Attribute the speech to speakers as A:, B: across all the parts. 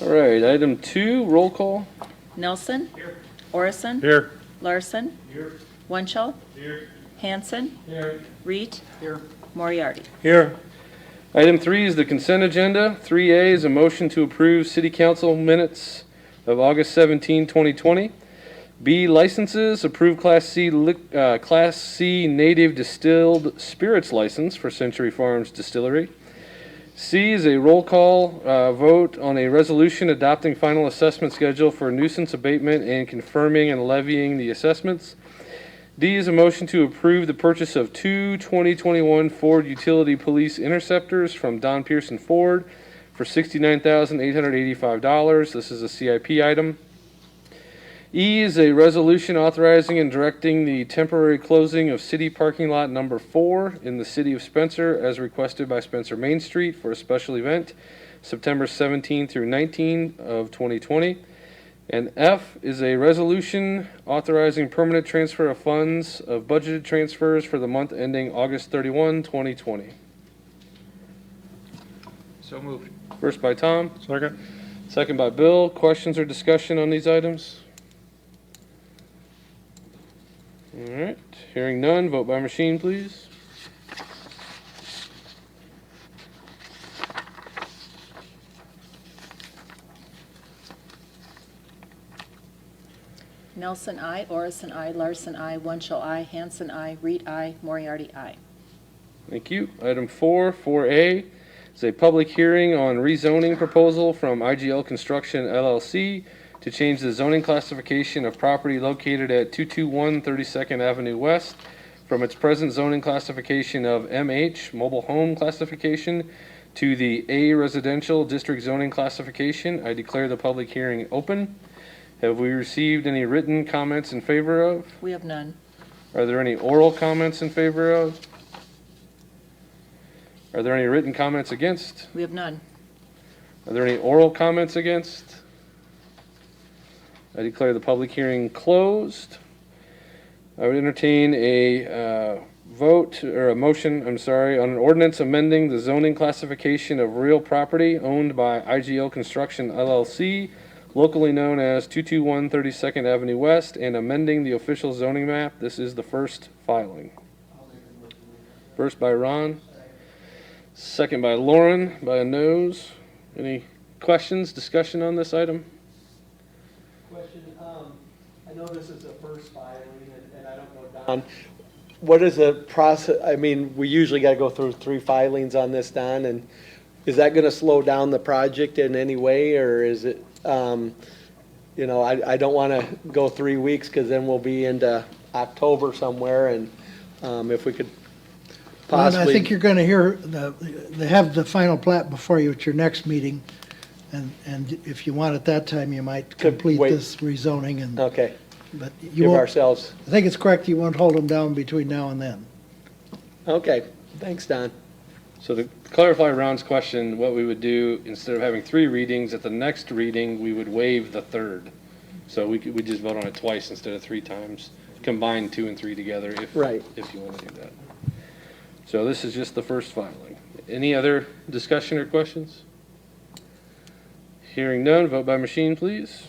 A: All right, item 2, roll call.
B: Nelson. Here. Orison.
C: Here.
B: Larson.
C: Here.
B: Wunschel.
C: Here.
B: Hanson.
C: Here.
B: Reed.
C: Here.
B: Moriarty.
C: Here.
A: Item 3 is the consent agenda. 3A is a motion to approve city council minutes of August 17, 2020. B, licenses, approve Class C native distilled spirits license for Century Farms Distillery. C is a roll call vote on a resolution adopting final assessment schedule for nuisance abatement and confirming and levying the assessments. D is a motion to approve the purchase of 2 2021 Ford Utility Police Interceptors from Don Pearson Ford for $69,885. This is a CIP item. E is a resolution authorizing and directing the temporary closing of city parking lot number 4 in the city of Spencer as requested by Spencer Main Street for a special event, September 17 through 19 of 2020. And F is a resolution authorizing permanent transfer of funds of budgeted transfers for the month ending August 31, 2020.
C: So moved.
A: First by Tom,
C: Second.
A: second by Bill. Questions or discussion on these items? All right, hearing none, vote by machine, please.
B: Nelson, I. Orison, I. Larson, I. Wunschel, I. Hanson, I. Reed, I. Moriarty, I.
A: Thank you. Item 4, 4A, is a public hearing on rezoning proposal from IGL Construction LLC to change the zoning classification of property located at 221 32nd Avenue West from its present zoning classification of MH, mobile home classification, to the A residential district zoning classification. I declare the public hearing open. Have we received any written comments in favor of?
B: We have none.
A: Are there any oral comments in favor of? Are there any written comments against?
B: We have none.
A: Are there any oral comments against? I declare the public hearing closed. I would entertain a vote, or a motion, on an ordinance amending the zoning classification of real property owned by IGL Construction LLC, locally known as 221 32nd Avenue West, and amending the official zoning map. This is the first filing. First by Ron, second by Lauren, by a nose. Any questions, discussion on this item?
D: Question, I know this is a first filing, and I don't know, Don, what is the process, I mean, we usually gotta go through 3 filings on this, Don, and is that gonna slow down the project in any way, or is it, I don't wanna go 3 weeks, cause then we'll be into October somewhere, and, if we could
E: Well, and
D: possibly.
E: I think you're gonna hear, they have the final plat before you at your next meeting, and if you want at that time, you might
D: Could
E: complete
D: wait.
E: this rezoning and,
D: Okay,
E: but you
D: give
E: won't,
D: ourselves,
E: I think it's correct, you won't hold them down between now and then.
D: okay, thanks, Don.
A: So to clarify Ron's question, what we would do, instead of having 3 readings, at the next reading, we would waive the 3rd. So we just vote on it twice instead of 3 times, combine 2 and 3 together
D: Right.
A: if you want to do that. So this is just the first filing. Any other discussion or questions? Hearing none, vote by machine, please.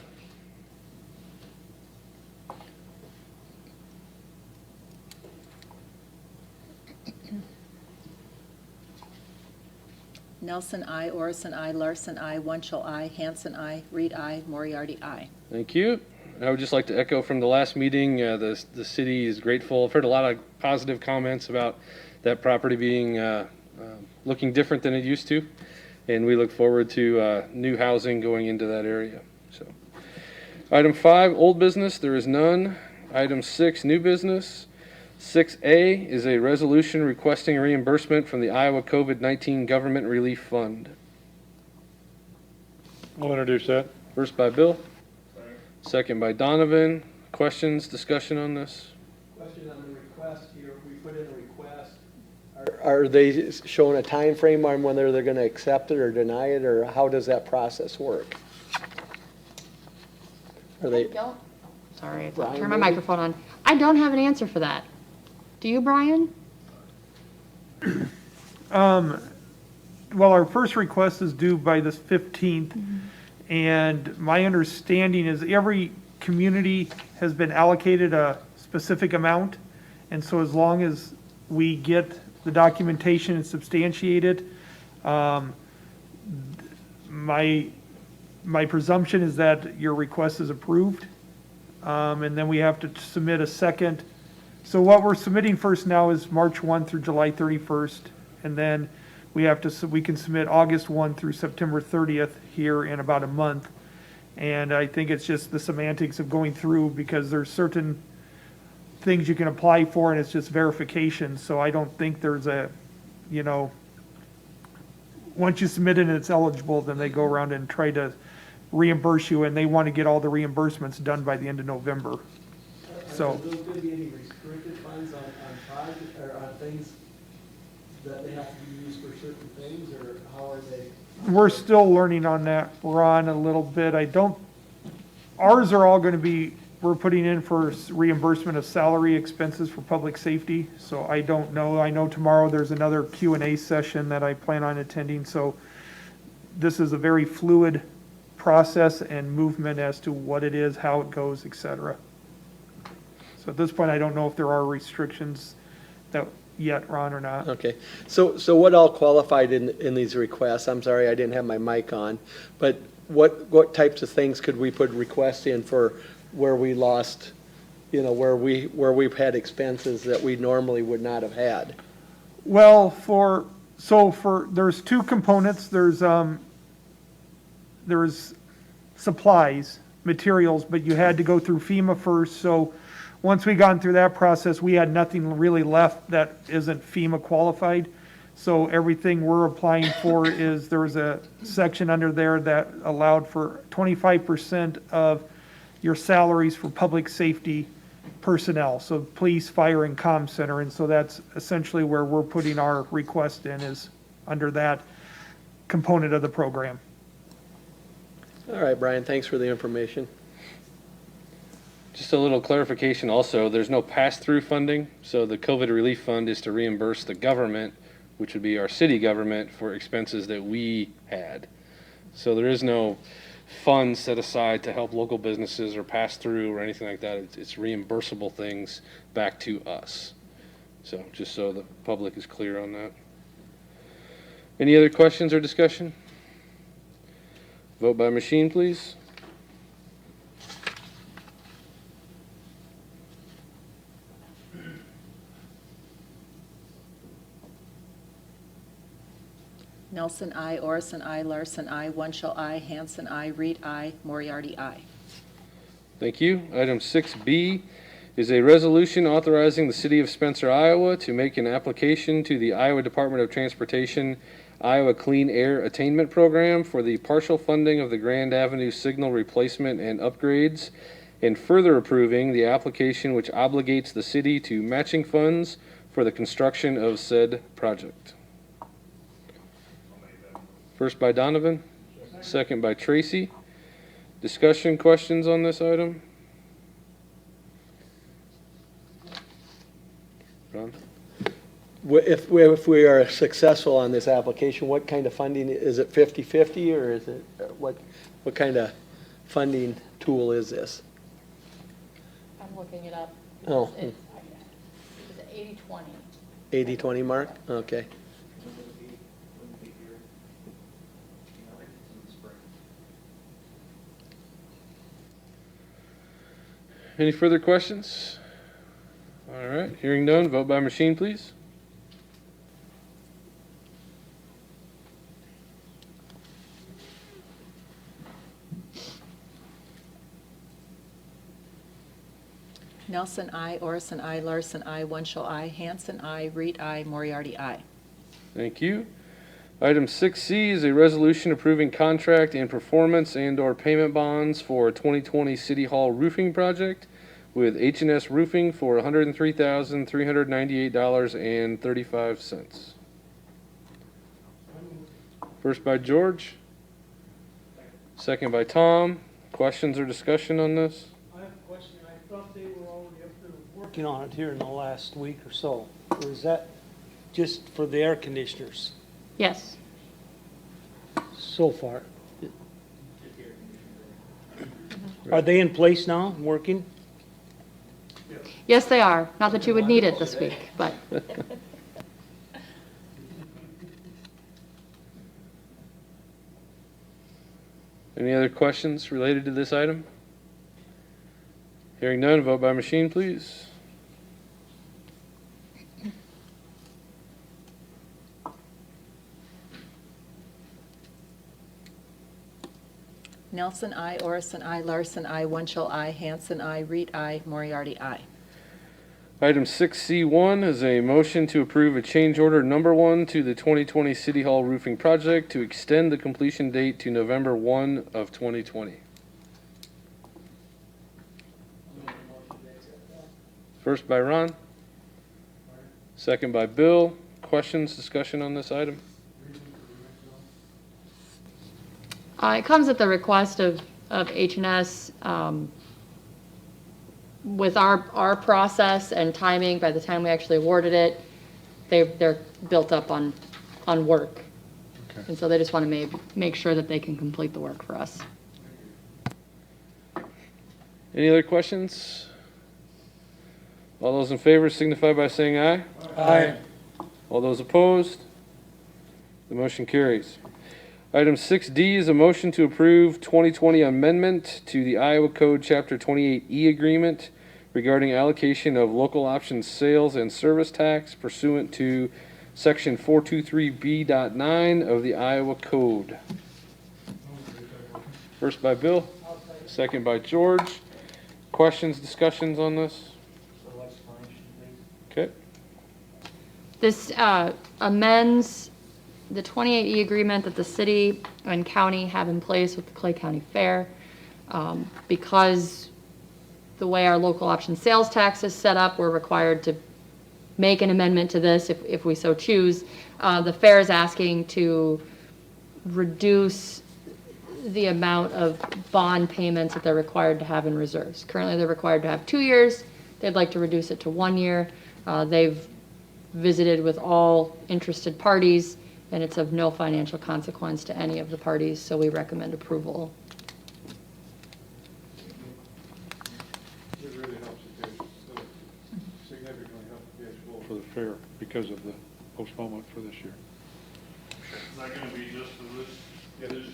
B: Nelson, I. Orison, I. Larson, I. Wunschel, I. Hanson, I. Reed, I. Moriarty, I.
A: Thank you. I would just like to echo from the last meeting, the city is grateful. I've heard a lot of positive comments about that property being looking different than it used to, and we look forward to new housing going into that area. So, item 5, old business, there is none. Item 6, new business. 6A is a resolution requesting reimbursement from the Iowa COVID-19 Government Relief Fund.
C: I'll introduce that.
A: First by Bill. Second by Donovan. Questions, discussion on this?
D: Question on the request here, we put in a request. Are they showing a time frame on whether they're gonna accept it or deny it, or how does that process work? Are they,
F: Sorry, I
D: Brian,
F: turned my
D: maybe?
F: microphone on. I don't have an answer for that. Do you, Brian?
G: Well, our first request is due by this 15th, And my understanding is every community has been allocated a specific amount. And so as long as we get the documentation and substantiate it, my presumption is that your request is approved. And then we have to submit a second. So what we're submitting first now is March 1 through July 31st. And then we can submit August 1 through September 30th here in about a month. And I think it's just the semantics of going through, because there's certain things you can apply for and it's just verification. So I don't think there's once you submit it and it's eligible, then they go around and try to reimburse you, and they want to get all the reimbursements done by the end of November. So.
D: Are there going to be any restricted funds on projects, or on things that they have to be used for certain things, or how are they?
G: We're still learning on that, Ron, a little bit. Ours are all going to be, we're putting in for reimbursement of salary expenses for public safety. So I don't know. I know tomorrow there's another Q&A session that I plan on attending. So this is a very fluid process and movement as to what it is, how it goes, et cetera. So at this point, I don't know if there are restrictions that yet, Ron, or not.
D: Okay, so what all qualified in these requests? I'm sorry, I didn't have my mic on, but what types of things could we put requests in for where we lost, where we've had expenses that we normally would not have had?
G: Well, there's two components. There's supplies, materials, but you had to go through FEMA first. So once we got through that process, we had nothing really left that isn't FEMA qualified. So everything we're applying for there was a section under there that allowed for 25% of your salaries for public safety personnel. So police, fire, and comm center. And so that's essentially where we're putting our request in, is under that component of the program.
D: All right, Brian, thanks for the information.
A: Just a little clarification also, there's no pass-through funding, so the COVID relief fund is to reimburse the government, which would be our city government, for expenses that we had. So there is no fund set aside to help local businesses or pass through or anything like that. It's reimbursable things back to us. So just so the public is clear on that. Any other questions or discussion? Vote by machine, please.
B: Nelson, I. Orson, I. Larson, I. Wunschel, I. Hanson, I. Reed, I. Moriarty, I.
A: Thank you. Item 6B is a resolution authorizing the City of Spencer, Iowa to make an application to the Iowa Department of Transportation Iowa Clean Air Attainment Program for the partial funding of the Grand Avenue signal replacement and upgrades, and further approving the application which obligates the city to matching funds for the construction of said project. First by Donovan, second by Tracy. Discussion, questions on this item? Ron?
D: If we are successful on this application, what kind of funding, is it 50/50, or is it, what kind of funding tool is this?
F: I'm looking it up.
D: Oh,
F: It's 80/20.
D: 80/20 mark? Okay.
A: Any further questions? All right, hearing none, vote by machine, please.
B: Nelson, I. Orson, I. Larson, I. Wunschel, I. Hanson, I. Reed, I. Moriarty, I.
A: Thank you. Item 6C is a resolution approving contract and performance and/or payment bonds for 2020 City Hall roofing project with H&S Roofing for $103,398.35. First by George, second by Tom. Questions or discussion on this?
H: I have a question. I thought they were already up there working on it here in the last week or so. Or is that just for the air conditioners
F: Yes.
H: so far? Are they in place now, working?
F: Yes, they are. Not that you would need it this week, but
A: Any other questions related to this item? Hearing none, vote by machine, please.
B: Nelson, I. Orson, I. Larson, I. Wunschel, I. Hanson, I. Reed, I. Moriarty, I.
A: Item 6C1 is a motion to approve a change order number 1 to the 2020 City Hall roofing project to extend the completion date to November 1 of 2020. First by Ron. Second by Bill. Questions, discussion on this item?
F: it comes at the request of H&S. With our process and timing, by the time we actually awarded it, they're built up on work.
C: Okay.
F: And so they just want to make sure that they can complete the work for us.
A: Any other questions? All those in favor signify by saying aye.
H: Aye.
A: All those opposed? The motion carries. Item 6D is a motion to approve 2020 amendment to the Iowa Code Chapter 28E agreement regarding allocation of local option sales and service tax pursuant to Section 423B.9 of the Iowa Code. First by Bill, second by George. Questions, discussions on this? Okay.
F: This amends the 28E agreement that the city and county have in place with the Clay County Fair. Because the way our local option sales tax is set up, we're required to make an amendment to this if we so choose. The fair is asking to reduce the amount of bond payments that they're required to have in reserves. Currently, they're required to have 2 years. They'd like to reduce it to 1 year. They've visited with all interested parties, and it's of no financial consequence to any of the parties, so we recommend approval.
C: It really helps the cash, significantly helps the cash flow for the fair because of the postponement for this year.
I: Is that gonna be just for this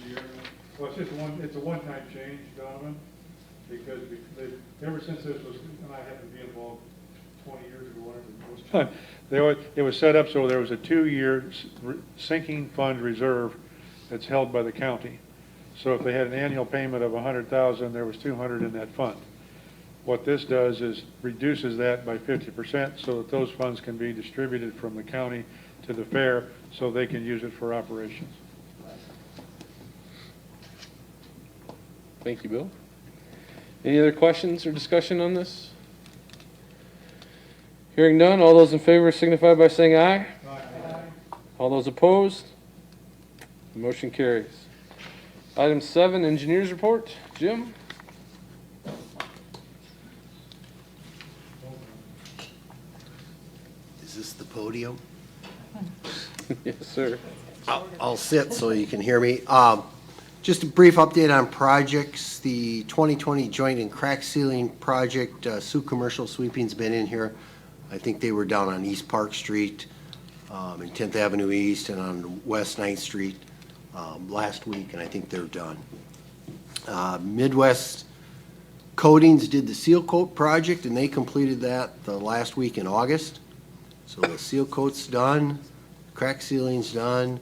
I: year?
C: Well, it's a one-time change, Donovan, because ever since this was, and I happened to be involved 20 years ago, whatever it was, it was set up so there was a 2-year sinking fund reserve that's held by the county. So if they had an annual payment of $100,000, there was $200 in that fund. What this does is reduces that by 50% so that those funds can be distributed from the county to the fair so they can use it for operations.
A: Thank you, Bill. Any other questions or discussion on this? Hearing none, all those in favor signify by saying aye. Aye. All those opposed? The motion carries. Item 7, engineers report. Jim?
J: Is this the podium?
A: Yes, sir.
J: I'll sit so you can hear me. Just a brief update on projects. The 2020 joint and crack sealing project, Sioux Commercial Sweeping's been in here. I think they were down on East Park Street, and 10th Avenue East, and on West 9th Street last week, and I think they're done. Midwest Coatings did the seal coat project, and they completed that the last week in August. So the seal coat's done, crack sealing's done.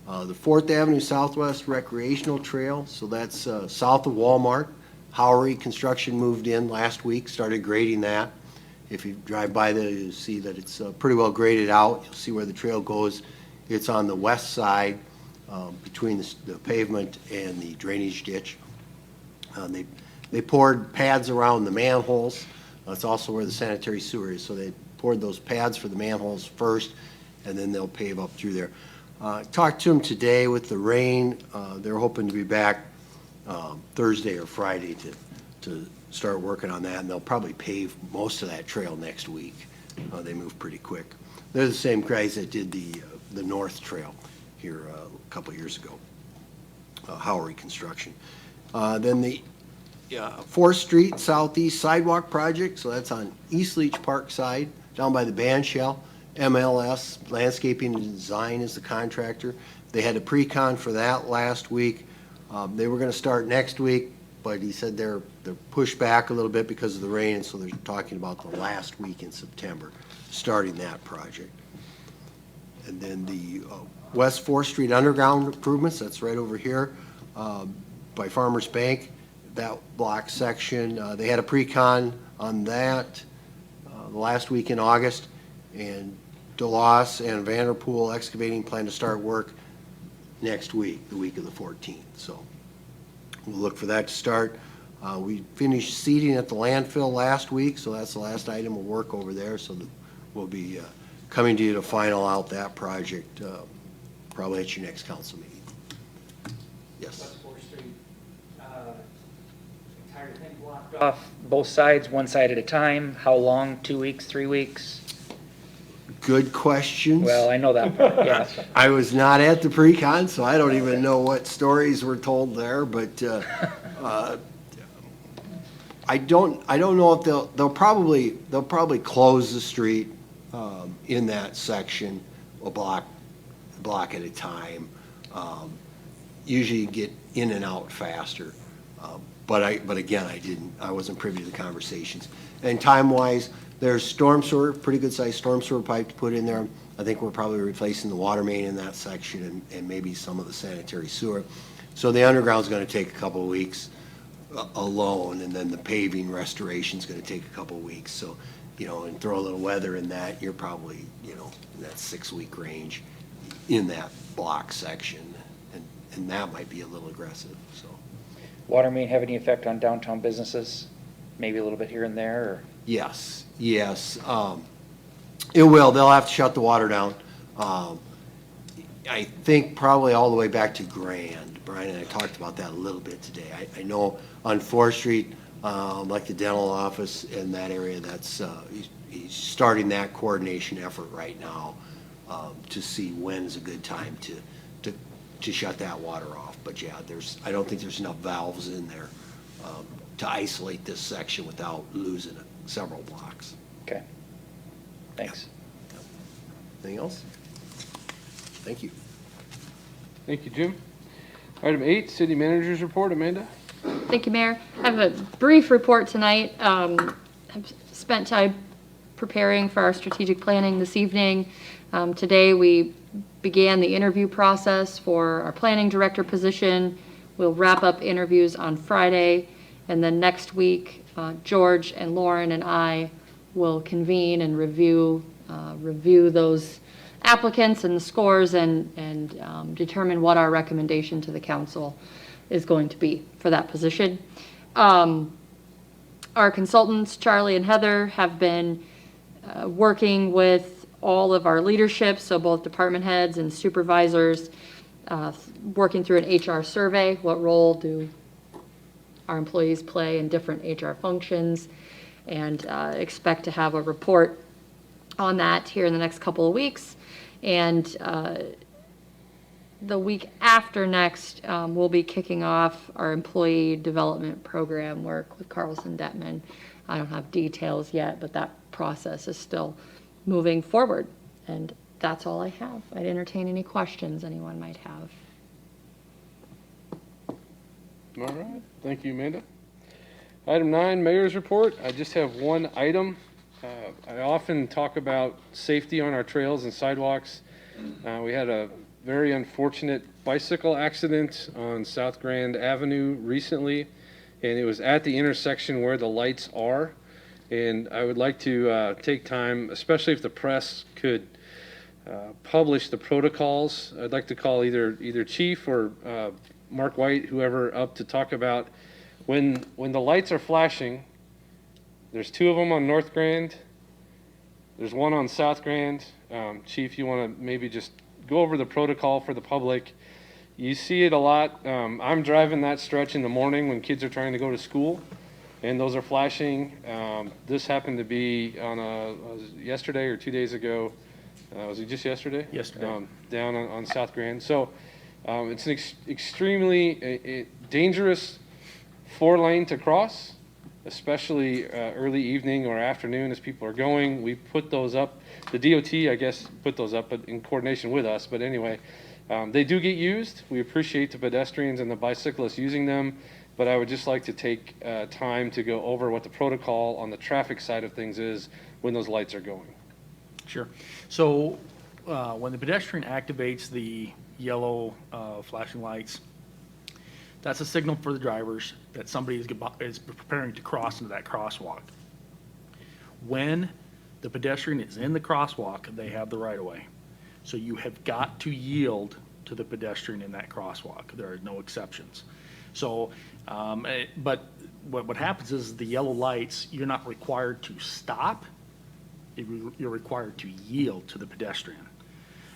J: The 4th Avenue Southwest Recreational Trail, so that's south of Walmart. Howery Construction moved in last week, started grading that. If you drive by there, you'll see that it's pretty well graded out. You'll see where the trail goes. It's on the west side between the pavement and the drainage ditch. They poured pads around the manholes. That's also where the sanitary sewer is. So they poured those pads for the manholes first, and then they'll pave up through there. Talked to them today with the rain. They're hoping to be back Thursday or Friday to start working on that, and they'll probably pave most of that trail next week. They move pretty quick. They're the same guys that did the North Trail here a couple of years ago, Howery Construction. Then the 4th Street Southeast Sidewalk Project, so that's on East Leach Park side, down by the band shell. MLS Landscaping and Design is the contractor. They had a pre-con for that last week. They were gonna start next week, but he said they're pushed back a little bit because of the rain, and so they're talking about the last week in September, starting that project. And then the West 4th Street Underground improvements, that's right over here by Farmers Bank, that block section. They had a pre-con on that the last week in August, and DeLoss and Vanderpool Excavating plan to start work next week, the week of the 14th. So we'll look for that to start. We finished seeding at the landfill last week, so that's the last item of work over there. So we'll be coming to you to final out that project probably at your next council meeting. Yes.
K: West 4th Street, entire thing blocked off, both sides, one side at a time. How long? 2 weeks, 3 weeks?
J: Good questions.
K: Well, I know that part, yeah.
J: I was not at the pre-con, so I don't even know what stories were told there, but I don't know if they'll probably close the street in that section a block at a time. Usually you get in and out faster. But again, I wasn't privy to the conversations. And time-wise, there's storm sewer, pretty good-sized storm sewer pipe to put in there. I think we're probably replacing the water main in that section and maybe some of the sanitary sewer. So the underground's gonna take a couple of weeks alone, and then the paving restoration's gonna take a couple of weeks. So, and throw a little weather in that, you're probably, in that 6-week range in that block section. And that might be a little aggressive, so.
K: Water main have any effect on downtown businesses? Maybe a little bit here and there, or?
J: Yes. It will. They'll have to shut the water down. I think probably all the way back to Grand. Brian and I talked about that a little bit today. I know on 4th Street, like the dental office in that area, that's he's starting that coordination effort right now to see when's a good time to shut that water off. But yeah, I don't think there's enough valves in there to isolate this section without losing several blocks.
K: Okay. Thanks.
J: Anything else? Thank you.
A: Thank you, Jim. Item 8, City Manager's Report. Amanda?
F: Thank you, Mayor. I have a brief report tonight. I've spent time preparing for our strategic planning this evening. Today we began the interview process for our planning director position. We'll wrap up interviews on Friday, and then next week, George and Lauren and I will convene and review those applicants and the scores and determine what our recommendation to the council is going to be for that position. Our consultants, Charlie and Heather, have been working with all of our leadership, so both department heads and supervisors, working through an HR survey. What role do our employees play in different HR functions? And expect to have a report on that here in the next couple of weeks. And the week after next, we'll be kicking off our employee development program work with Carlson Detman. I don't have details yet, but that process is still moving forward. And that's all I have. I'd entertain any questions anyone might have.
A: All right. Thank you, Amanda. Item 9, Mayor's Report. I just have one item. I often talk about safety on our trails and sidewalks. We had a very unfortunate bicycle accident on South Grand Avenue recently, and it was at the intersection where the lights are. And I would like to take time, especially if the press could publish the protocols. I'd like to call either Chief or Mark White, whoever, up to talk about when the lights are flashing. There's 2 of them on North Grand. There's 1 on South Grand. Chief, you want to maybe just go over the protocol for the public? You see it a lot. I'm driving that stretch in the morning when kids are trying to go to school, and those are flashing. This happened to be on yesterday or 2 days ago. Was it just yesterday?
K: Yesterday.
A: Down on South Grand. So it's an extremely dangerous 4-lane to cross, especially early evening or afternoon as people are going. We put those up. The DOT, I guess, put those up, but in coordination with us. But anyway, they do get used. We appreciate the pedestrians and the bicyclists using them, but I would just like to take time to go over what the protocol on the traffic side of things is when those lights are going.
L: Sure. So when the pedestrian activates the yellow flashing lights, that's a signal for the drivers that somebody is preparing to cross into that crosswalk. When the pedestrian is in the crosswalk, they have the right of way. So you have got to yield to the pedestrian in that crosswalk. There are no exceptions. So, but what happens is the yellow lights, you're not required to stop. You're required to yield to the pedestrian.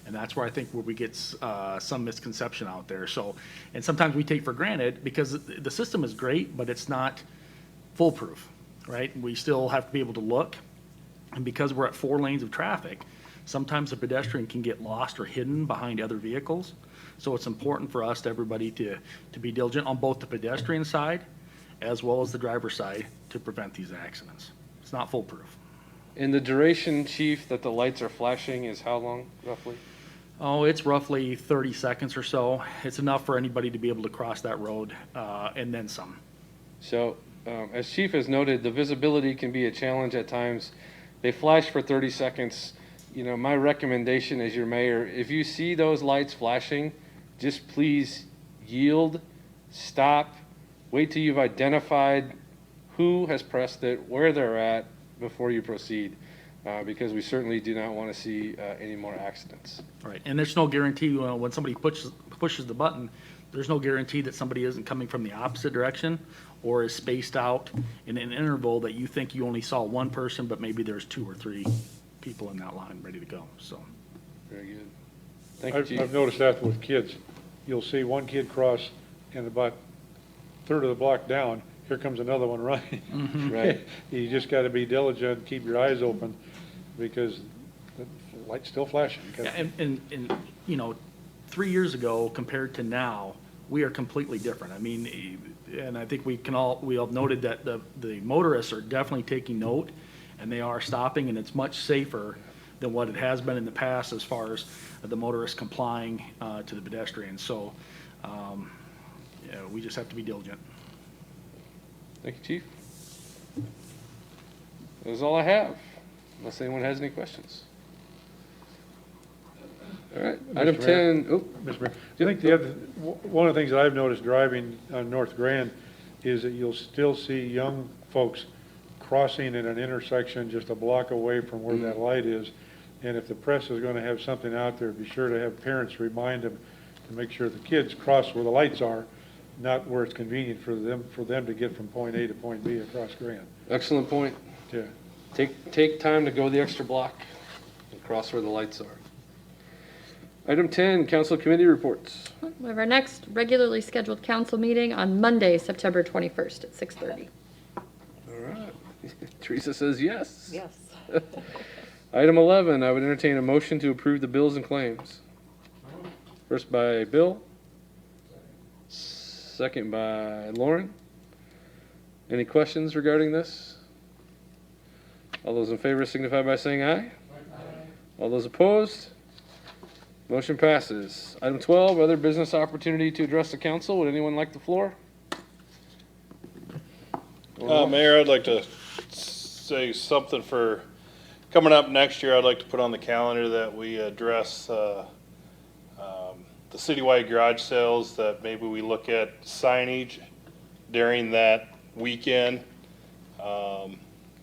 L: And that's where I think where we get some misconception out there. So, and sometimes we take for granted because the system is great, but it's not foolproof, right? We still have to be able to look. And because we're at 4 lanes of traffic, sometimes the pedestrian can get lost or hidden behind other vehicles. So it's important for us, to everybody, to be diligent on both the pedestrian side as well as the driver's side to prevent these accidents. It's not foolproof.
A: And the duration, Chief, that the lights are flashing is how long, roughly?
L: Oh, it's roughly 30 seconds or so. It's enough for anybody to be able to cross that road and then some.
A: So, as Chief has noted, the visibility can be a challenge at times. They flash for 30 seconds. You know, my recommendation as your mayor, if you see those lights flashing, just please yield, stop, wait till you've identified who has pressed it, where they're at, before you proceed, because we certainly do not want to see any more accidents.
L: All right, and there's no guarantee when somebody pushes the button, there's no guarantee that somebody isn't coming from the opposite direction or is spaced out in an interval that you think you only saw one person, but maybe there's 2 or 3 people in that line ready to go, so.
A: Very good. Thank you, Chief.
C: I've noticed that with kids. You'll see one kid cross and about a third of the block down, here comes another one running.
A: Right.
C: You just gotta be diligent, keep your eyes open, because the light's still flashing.
L: Yeah, and you know, 3 years ago compared to now, we are completely different. I mean, and I think we all noted that the motorists are definitely taking note, and they are stopping, and it's much safer than what it has been in the past as far as the motorists complying to the pedestrians. So, yeah, we just have to be diligent.
A: Thank you, Chief. That is all I have, unless anyone has any questions. All right, item
C: Mr. Mayor.
A: 10, oh,
C: Mr. Mayor, I think one of the things that I've noticed driving on North Grand is that you'll still see young folks crossing at an intersection just a block away from where that light is. And if the press is gonna have something out there, be sure to have parents remind them to make sure the kids cross where the lights are, not where it's convenient for them to get from point A to point B across Grand.
A: excellent point.
C: Yeah.
A: Take time to go the extra block and cross where the lights are. Item 10, council committee reports.
F: We have our next regularly scheduled council meeting on Monday, September 21st at 6:30.
A: All right. Teresa says yes.
B: Yes.
A: Item 11, I would entertain a motion to approve the bills and claims. First by Bill. Second by Lauren. Any questions regarding this? All those in favor signify by saying aye. All those opposed? Motion passes. Item 12, other business opportunity to address the council. Would anyone like the floor?
I: Mayor, I'd like to say something for coming up next year. I'd like to put on the calendar that we address the citywide garage sales, that maybe we look at signage during that weekend.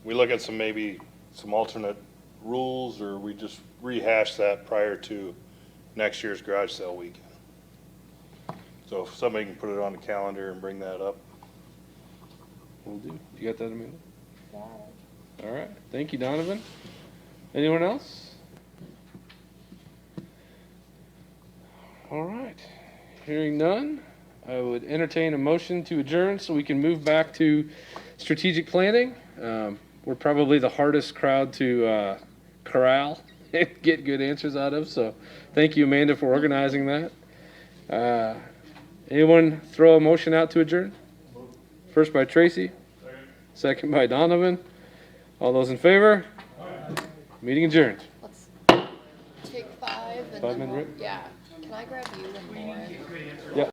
I: We look at maybe some alternate rules, or we just rehash that prior to next year's garage sale weekend. So if somebody can put it on the calendar and bring that up.
A: Will do. You got that, Amanda? All right. Thank you, Donovan. Anyone else? All right. Hearing none, I would entertain a motion to adjourn so we can move back to strategic planning. We're probably the hardest crowd to corral and get good answers out of, so thank you, Amanda, for organizing that. Anyone throw a motion out to adjourn? First by Tracy. Second by Donovan. All those in favor? Meeting adjourned.
F: Let's take 5 and
A: 5 minute break?
F: yeah. Can I grab you and